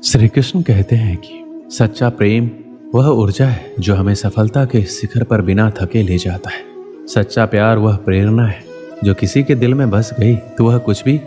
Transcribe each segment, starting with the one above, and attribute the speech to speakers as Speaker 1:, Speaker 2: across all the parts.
Speaker 1: श्री कृष्ण कहते हैं कि सच्चा प्रेम वह ऊर्जा है जो हमें सफलता के शिखर पर बिना थके ले जाता है। सच्चा प्यार वह प्रेरणा है जो किसी के दिल में बस गई तो वह कुछ भी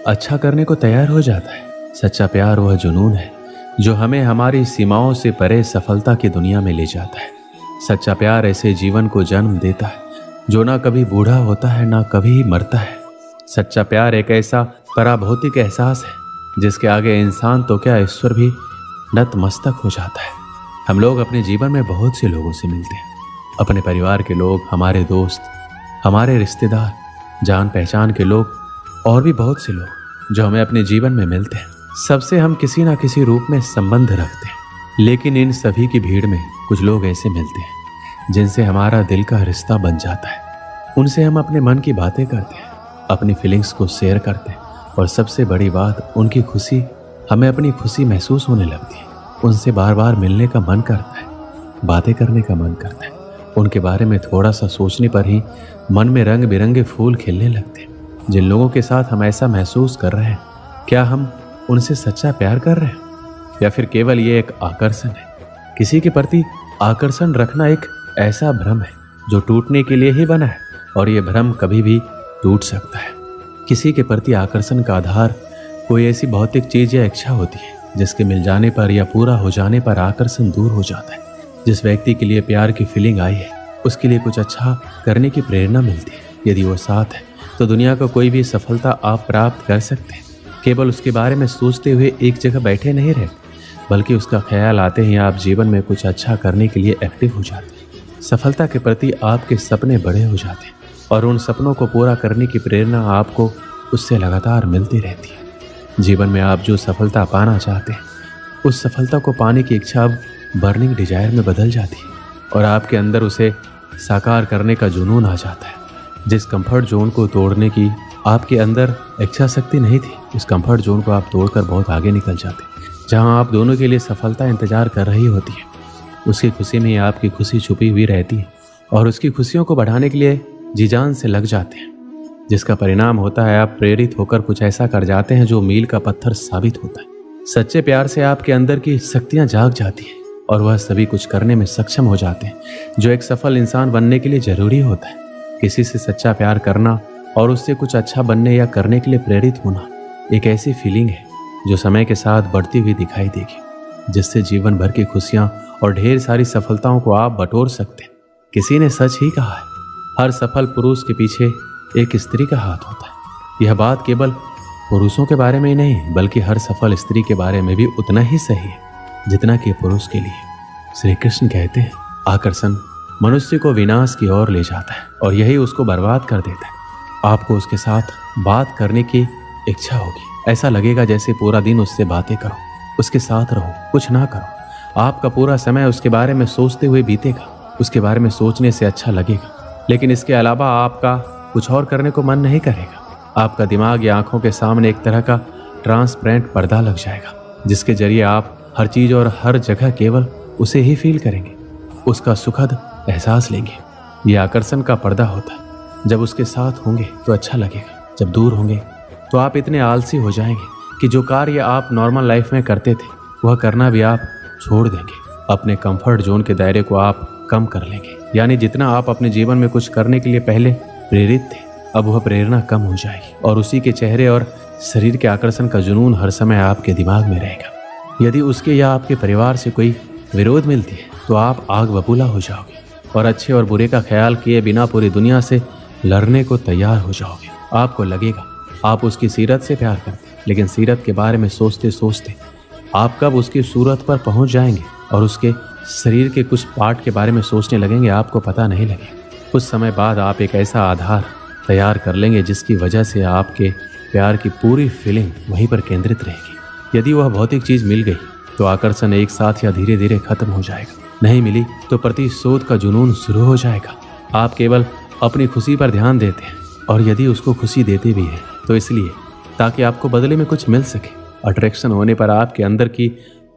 Speaker 1: अच्छा करने को तैयार हो जाता है। सच्चा प्यार वह जुनून है जो हमें हमारी सीमाओं से परे सफलता की दुनिया में ले जाता है। सच्चा प्यार ऐसे जीवन को जन्म देता है जो ना कभी बूढ़ा होता है ना कभी मरता है। सच्चा प्यार एक ऐसा पराभौतिक एहसास है जिसके आगे इंसान तो क्या ईश्वर भी नतमस्तक हो जाता है। हम लोग अपने जीवन में बहुत से लोगों से मिलते हैं, अपने परिवार के लोग, हमारे दोस्त, हमारे रिश्तेदार, जान पहचान के लोग और भी बहुत से लोग जो हमें अपने जीवन में मिलते हैं। सबसे हम किसी ना किसी रूप में संबंध रखते हैं, लेकिन इन सभी की भीड़ में कुछ लोग ऐसे मिलते हैं जिनसे हमारा दिल का रिश्ता बन जाता है। उनसे हम अपने मन की बातें करते हैं, अपनी फीलिंग्स को शेयर करते हैं और सबसे बड़ी बात, उनकी खुशी हमें अपनी खुशी महसूस होने लगती है। उनसे बार बार मिलने का मन करता है, बातें करने का मन करता है। उनके बारे में थोड़ा सा सोचने पर ही मन में रंग बिरंगे फूल खिलने लगते हैं। जिन लोगों के साथ हम ऐसा महसूस कर रहे हैं, क्या हम उनसे सच्चा प्यार कर रहे हैं या फिर केवल ये एक आकर्षण है? किसी के प्रति आकर्षण रखना एक ऐसा भ्रम है जो टूटने के लिए ही बना है और ये भ्रम कभी भी टूट सकता है। किसी के प्रति आकर्षण का आधार कोई ऐसी भौतिक चीज या इच्छा होती है जिसके मिल जाने पर या पूरा हो जाने पर आकर्षण दूर हो जाता है। जिस व्यक्ति के लिए प्यार की फीलिंग आई है, उसके लिए कुछ अच्छा करने की प्रेरणा मिलती है। यदि वो साथ है तो दुनिया का कोई भी सफलता आप प्राप्त कर सकते हैं। केवल उसके बारे में सोचते हुए एक जगह बैठे नहीं रहते, बल्कि उसका ख्याल आते ही आप जीवन में कुछ अच्छा करने के लिए एक्टिव हो जाते हैं। सफलता के प्रति आपके सपने बड़े हो जाते हैं और उन सपनों को पूरा करने की प्रेरणा आपको उससे लगातार मिलती रहती है। जीवन में आप जो सफलता पाना चाहते हैं, उस सफलता को पाने की इच्छा अब बर्निंग डिजायर में बदल जाती है और आपके अंदर उसे साकार करने का जुनून आ जाता है। जिस कंफर्ट जोन को तोड़ने की आपके अंदर इच्छा शक्ति नहीं थी, उस कंफर्ट जोन को आप तोड़कर बहुत आगे निकल जाते हैं। जहां आप दोनों के लिए सफलता इंतजार कर रही होती है, उसकी खुशी में आपकी खुशी छुपी हुई रहती है और उसकी खुशियों को बढ़ाने के लिए जी जान से लग जाते हैं, जिसका परिणाम होता है आप प्रेरित होकर कुछ ऐसा कर जाते हैं जो मील का पत्थर साबित होता है। सच्चे प्यार से आपके अंदर की शक्तियां जाग जाती हैं और वह सभी कुछ करने में सक्षम हो जाते हैं जो एक सफल इंसान बनने के लिए जरूरी होता है। किसी से सच्चा प्यार करना और उससे कुछ अच्छा बनने या करने के लिए प्रेरित होना एक ऐसी फीलिंग है जो समय के साथ बढ़ती हुई दिखाई देगी, जिससे जीवन भर की खुशियां और ढेर सारी सफलताओं को आप बटोर सकते हैं। किसी ने सच ही कहा है, हर सफल पुरुष के पीछे एक स्त्री का हाथ होता है। यह बात केवल पुरुषों के बारे में ही नहीं, बल्कि हर सफल स्त्री के बारे में भी उतना ही सही है जितना कि पुरुष के लिए। श्री कृष्ण कहते हैं, आकर्षण मनुष्य को विनाश की ओर ले जाता है और यही उसको बर्बाद कर देता है। आपको उसके साथ बात करने की इच्छा होगी, ऐसा लगेगा जैसे पूरा दिन उससे बातें करो, उसके साथ रहो, कुछ ना करो। आपका पूरा समय उसके बारे में सोचते हुए बीतेगा, उसके बारे में सोचने से अच्छा लगेगा, लेकिन इसके अलावा आपका कुछ और करने को मन नहीं करेगा। आपका दिमाग या आंखों के सामने एक तरह का ट्रांसपेरेंट पर्दा लग जाएगा, जिसके जरिए आप हर चीज और हर जगह केवल उसे ही फील करेंगे, उसका सुखद एहसास लेंगे। यह आकर्षण का पर्दा होता है। जब उसके साथ होंगे तो अच्छा लगेगा, जब दूर होंगे तो आप इतने आलसी हो जाएंगे कि जो कार्य आप नॉर्मल लाइफ में करते थे वह करना भी आप छोड़ देंगे। अपने कंफर्ट जोन के दायरे को आप कम कर लेंगे, यानी जितना आप अपने जीवन में कुछ करने के लिए पहले प्रेरित थे, अब वह प्रेरणा कम हो जाएगी और उसी के चेहरे और शरीर के आकर्षण का जुनून हर समय आपके दिमाग में रहेगा। यदि उसके या आपके परिवार से कोई विरोध मिलती है तो आप आग बबूला हो जाओगे और अच्छे और बुरे का ख्याल किए बिना पूरी दुनिया से लड़ने को तैयार हो जाओगे। आपको लगेगा आप उसकी सीरत से प्यार करते, लेकिन सीरत के बारे में सोचते सोचते आप कब उसकी सूरत पर पहुंच जाएंगे और उसके शरीर के कुछ पार्ट के बारे में सोचने लगेंगे, आपको पता नहीं लगेगा। कुछ समय बाद आप एक ऐसा आधार तैयार कर लेंगे जिसकी वजह से आपके प्यार की पूरी फीलिंग वहीं पर केंद्रित रहेगी। यदि वह भौतिक चीज मिल गई तो आकर्षण एक साथ या धीरे धीरे खत्म हो जाएगा। नहीं मिली तो प्रतिशोध का जुनून शुरू हो जाएगा। आप केवल अपनी खुशी पर ध्यान देते हैं और यदि उसको खुशी देते भी हैं तो इसलिए ताकि आपको बदले में कुछ मिल सके। अट्रैक्शन होने पर आपके अंदर की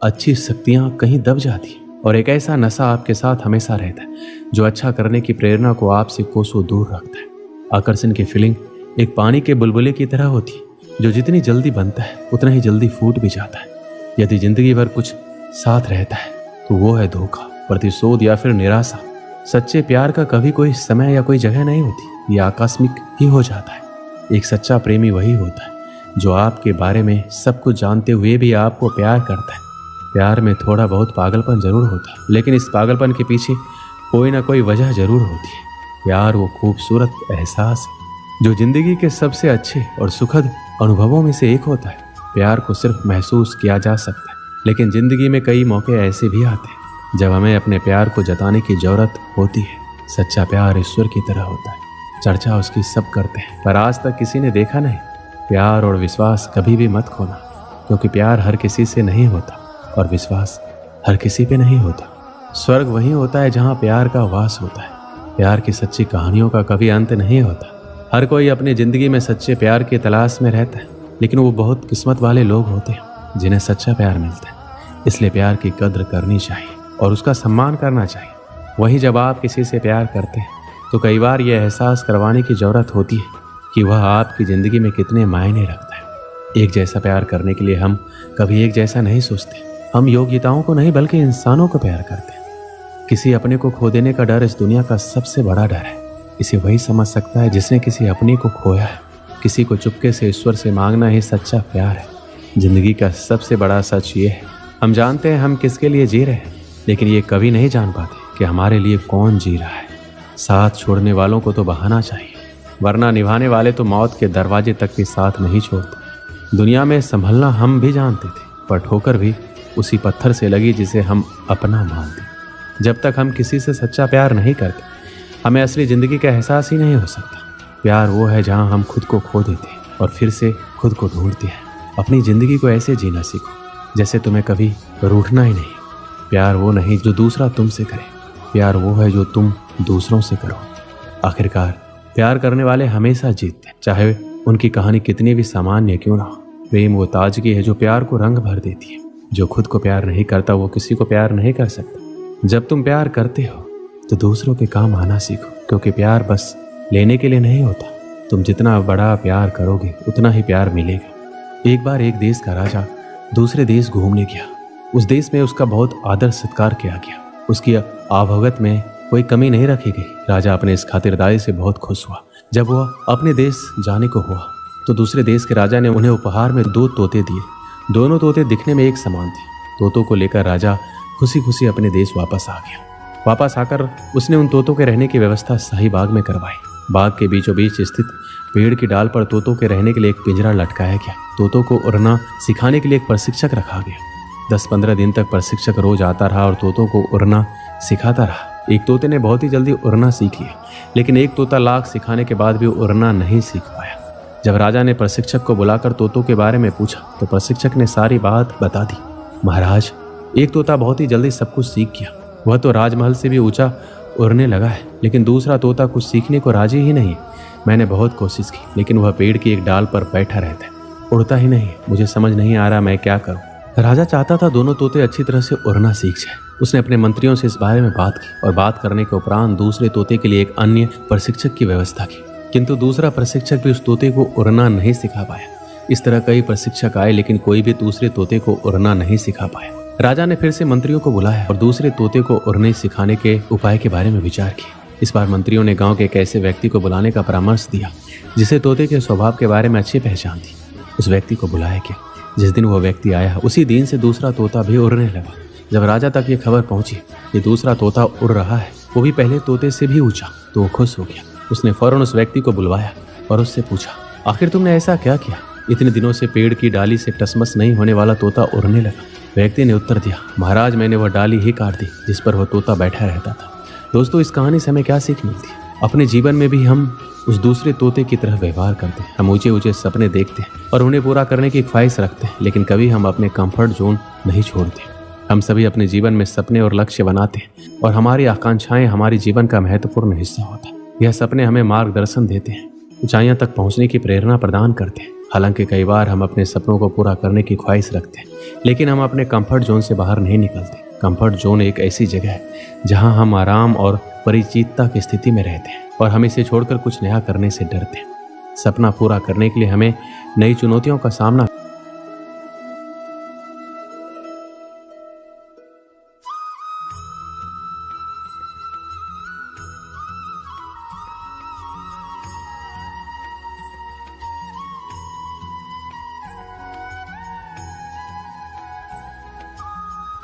Speaker 1: अच्छी शक्तियां कहीं दब जाती हैं और एक ऐसा नशा आपके साथ हमेशा रहता है जो अच्छा करने की प्रेरणा को आपसे कोसों दूर रखता है। आकर्षण की फीलिंग एक पानी के बुलबुले की तरह होती है जो जितनी जल्दी बनता है उतना ही जल्दी फूट भी जाता है। यदि जिंदगी भर कुछ साथ रहता है तो वो है धोखा, प्रतिशोध या फिर निराशा। सच्चे प्यार का कभी कोई समय या कोई जगह नहीं होती, ये आकस्मिक ही हो जाता है। एक सच्चा प्रेमी वही होता है जो आपके बारे में सब कुछ जानते हुए भी आपको प्यार करता है। प्यार में थोड़ा बहुत पागलपन जरूर होता है, लेकिन इस पागलपन के पीछे कोई ना कोई वजह जरूर होती है। प्यार वो खूबसूरत एहसास है जो जिंदगी के सबसे अच्छे और सुखद अनुभवों में से एक होता है। प्यार को सिर्फ महसूस किया जा सकता है, लेकिन जिंदगी में कई मौके ऐसे भी आते हैं जब हमें अपने प्यार को जताने की जरूरत होती है। सच्चा प्यार ईश्वर की तरह होता है, चर्चा उसकी सब करते हैं पर आज तक किसी ने देखा नहीं। प्यार और विश्वास कभी भी मत खोना, क्योंकि प्यार हर किसी से नहीं होता और विश्वास हर किसी पे नहीं होता। स्वर्ग वहीं होता है जहाँ प्यार का वास होता है। प्यार की सच्ची कहानियों का कभी अंत नहीं होता। हर कोई अपनी जिंदगी में सच्चे प्यार की तलाश में रहता है, लेकिन वो बहुत किस्मत वाले लोग होते हैं जिन्हें सच्चा प्यार मिलता है। इसलिए प्यार की कद्र करनी चाहिए और उसका सम्मान करना चाहिए। वहीं जब आप किसी से प्यार करते हैं तो कई बार यह एहसास करवाने की जरूरत होती है कि वह आपकी ज़िंदगी में कितने मायने रखता है। एक जैसा प्यार करने के लिए हम कभी एक जैसा नहीं सोचते। हम योग्यताओं को नहीं बल्कि इंसानों को प्यार करते हैं। किसी अपने को खो देने का डर इस दुनिया का सबसे बड़ा डर है। इसे वही समझ सकता है जिसने किसी अपने को खोया है। किसी को चुपके से ईश्वर से मांगना ही सच्चा प्यार है। जिंदगी का सबसे बड़ा सच ये है, हम जानते हैं हम किसके लिए जी रहे हैं, लेकिन ये कभी नहीं जान पाते कि हमारे लिए कौन जी रहा है। साथ छोड़ने वालों को तो बहाना चाहिए, वरना निभाने वाले तो मौत के दरवाजे तक भी साथ नहीं छोड़ते। दुनिया में संभलना हम भी जानते थे, पर ठोकर भी उसी पत्थर से लगी जिसे हम अपना मानते। जब तक हम किसी से सच्चा प्यार नहीं करते, हमें असली जिंदगी का एहसास ही नहीं हो सकता। प्यार वो है जहाँ हम खुद को खो देते हैं और फिर से खुद को ढूंढते हैं। अपनी जिंदगी को ऐसे जीना सीखो जैसे तुम्हें कभी रूठना ही नहीं। प्यार वो नहीं जो दूसरा तुमसे करे, प्यार वो है जो तुम दूसरों से करो। आखिरकार प्यार करने वाले हमेशा जीतते हैं, चाहे उनकी कहानी कितनी भी सामान्य क्यों ना हो। प्रेम वो ताजगी है जो प्यार को रंग भर देती है। जो खुद को प्यार नहीं करता वो किसी को प्यार नहीं कर सकता। जब तुम प्यार करते हो तो दूसरों के काम आना सीखो, क्योंकि प्यार बस लेने के लिए नहीं होता। तुम जितना बड़ा प्यार करोगे उतना ही प्यार मिलेगा। एक बार एक देश का राजा दूसरे देश घूमने गया। उस देश में उसका बहुत आदर सत्कार किया गया। उसकी आवभगत में कोई कमी नहीं रखी गई। राजा अपने इस खातिरदारी से बहुत खुश हुआ। जब वह अपने देश जाने को हुआ तो दूसरे देश के राजा ने उन्हें उपहार में 2 तोते दिए। दोनों तोते दिखने में एक समान थे। तोतों को लेकर राजा खुशी खुशी अपने देश वापस आ गया। वापस आकर उसने उन तोतों के रहने की व्यवस्था शाही बाग में करवाई। बाग के बीचों बीच स्थित पेड़ की डाल पर तोतों के रहने के लिए एक पिंजरा लटकाया गया। तोतों को उड़ना सिखाने के लिए एक प्रशिक्षक रखा गया। 10-15 दिन तक प्रशिक्षक रोज आता रहा और तोतों को उड़ना सिखाता रहा। एक तोते ने बहुत ही जल्दी उड़ना सीख लिया, लेकिन एक तोता लाख सिखाने के बाद भी उड़ना नहीं सीख पाया। जब राजा ने प्रशिक्षक को बुलाकर तोतों के बारे में पूछा तो प्रशिक्षक ने सारी बात बता दी। महाराज, एक तोता बहुत ही जल्दी सब कुछ सीख गया। वह तो राजमहल से भी ऊंचा उड़ने लगा है, लेकिन दूसरा तोता कुछ सीखने को राजी ही नहीं। मैंने बहुत कोशिश की, लेकिन वह पेड़ की एक डाल पर बैठा रहता है, उड़ता ही नहीं। मुझे समझ नहीं आ रहा मैं क्या करूं। राजा चाहता था दोनों तोते अच्छी तरह से उड़ना सीख जाए। उसने अपने मंत्रियों से इस बारे में बात की और बात करने के उपरांत दूसरे तोते के लिए एक अन्य प्रशिक्षक की व्यवस्था की, किंतु दूसरा प्रशिक्षक भी उस तोते को उड़ना नहीं सिखा पाया। इस तरह कई प्रशिक्षक आए, लेकिन कोई भी दूसरे तोते को उड़ना नहीं सिखा पाया। राजा ने फिर से मंत्रियों को बुलाया और दूसरे तोते को उड़ने सिखाने के उपाय के बारे में विचार किया। इस बार मंत्रियों ने गांव के एक ऐसे व्यक्ति को बुलाने का परामर्श दिया जिसे तोते के स्वभाव के बारे में अच्छी पहचान थी। उस व्यक्ति को बुलाया गया। जिस दिन वो व्यक्ति आया उसी दिन से दूसरा तोता भी उड़ने लगा। जब राजा तक ये खबर पहुंची कि दूसरा तोता उड़ रहा है, वो भी पहले तोते से भी ऊंचा, तो वो खुश हो गया। उसने फौरन उस व्यक्ति को बुलवाया और उससे पूछा, आखिर तुमने ऐसा क्या किया? इतने दिनों से पेड़ की डाली से टसमस नहीं होने वाला तोता उड़ने लगा। व्यक्ति ने उत्तर दिया, महाराज, मैंने वह डाली ही काट दी जिस पर वह तोता बैठा रहता था। दोस्तों, इस कहानी से हमें क्या सीख मिलती है? अपने जीवन में भी हम उस दूसरे तोते की तरह व्यवहार करते हैं। हम ऊंचे ऊंचे सपने देखते हैं और उन्हें पूरा करने की ख्वाहिश रखते हैं, लेकिन कभी हम अपने कंफर्ट जोन नहीं छोड़ते। हम सभी अपने जीवन में सपने और लक्ष्य बनाते हैं और हमारी आकांक्षाएं हमारे जीवन का महत्वपूर्ण हिस्सा होता है। यह सपने हमें मार्गदर्शन देते हैं, ऊंचाइयों तक पहुंचने की प्रेरणा प्रदान करते हैं। हालांकि कई बार हम अपने सपनों को पूरा करने की ख्वाहिश रखते हैं, लेकिन हम अपने कंफर्ट जोन से बाहर नहीं निकलते। कंफर्ट जोन एक ऐसी जगह है जहां हम आराम और परिचितता की स्थिति में रहते हैं और हम इसे छोड़कर कुछ नया करने से डरते हैं। सपना पूरा करने के लिए हमें नई चुनौतियों का सामना